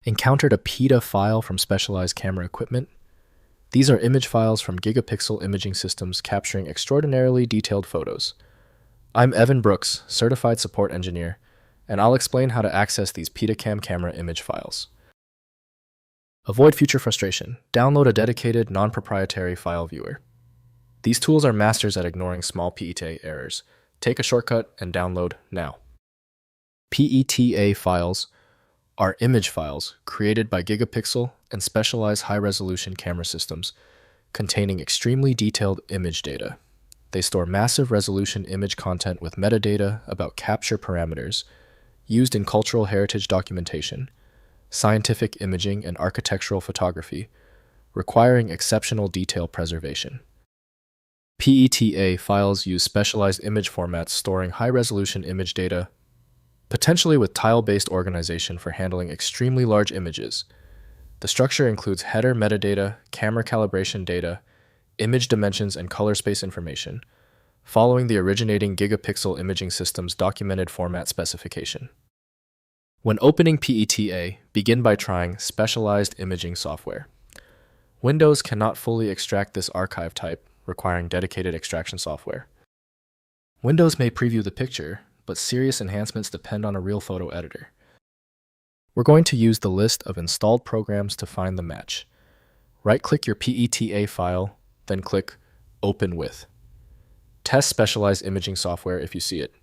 Encountered a PETA file from specialized camera equipment? These are image files from gigapixel imaging systems capturing extraordinarily detailed photos. I'm Evan Brooks, Certified Support Engineer, and I'll explain how to access these PetaCam camera image files. Avoid future frustration. Download a dedicated, non-proprietary file viewer. These tools are masters at ignoring small PETA errors. Take a shortcut and download now. PETA files are image files created by gigapixel and specialized high-resolution camera systems containing extremely detailed image data. They store massive resolution image content with metadata about capture parameters used in cultural heritage documentation, scientific imaging, and architectural photography, requiring exceptional detail preservation. PETA files use specialized image formats storing high-resolution image data, potentially with tile-based organization for handling extremely large images. The structure includes header metadata, camera calibration data, image dimensions, and color space information, following the originating gigapixel imaging system's documented format specification. When opening PETA, begin by trying specialized imaging software. Windows cannot fully extract this archive type, requiring dedicated extraction software. Windows may preview the picture, but serious enhancements depend on a real photo editor. We're going to use the list of installed programs to find the match. Right-click your PETA file, then click Open With. Test specialized imaging software if you see it.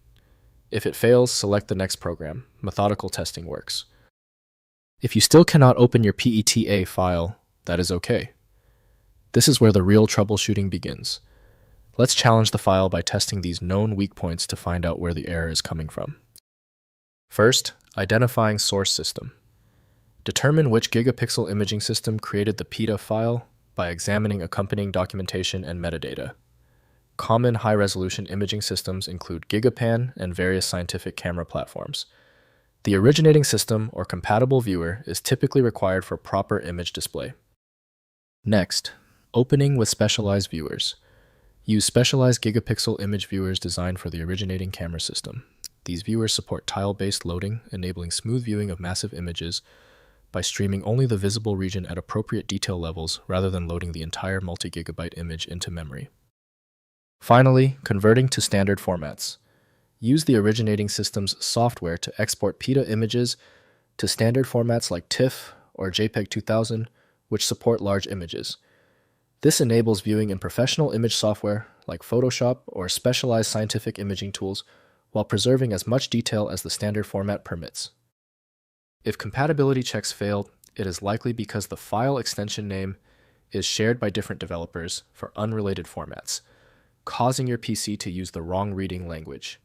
If it fails, select the next program. Methodical testing works. If you still cannot open your PETA file, that is okay. This is where the real troubleshooting begins. Let's challenge the file by testing these known weak points to find out where the error is coming from. First, identifying source system. Determine which gigapixel imaging system created the PETA file by examining accompanying documentation and metadata. Common high-resolution imaging systems include Gigapan and various scientific camera platforms. The originating system or compatible viewer is typically required for proper image display. Next, opening with specialized viewers. Use specialized gigapixel image viewers designed for the originating camera system. These viewers support tile-based loading, enabling smooth viewing of massive images by streaming only the visible region at appropriate detail levels rather than loading the entire multi-gigabyte image into memory. Finally, converting to standard formats. Use the originating system's software to export PETA images to standard formats like TIFF or JPEG 2000, which support large images. This enables viewing in professional image software like Photoshop or specialized scientific imaging tools while preserving as much detail as the standard format permits. If compatibility checks fail, it is likely because the file extension name is shared by different developers for unrelated formats, causing your PC to use the wrong reading language.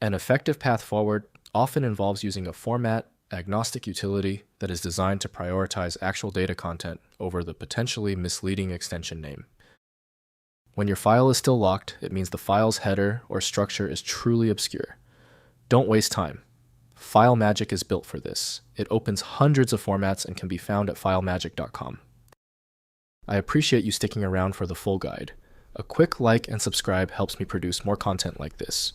An effective path forward often involves using a format agnostic utility that is designed to prioritize actual data content over the potentially misleading extension name. When your file is still locked, it means the file's header or structure is truly obscure. Don't waste time. FileMagick is built for this. It opens hundreds of formats and can be found at filemagick.com. I appreciate you sticking around for the full guide. A quick like and subscribe helps me produce more content like this.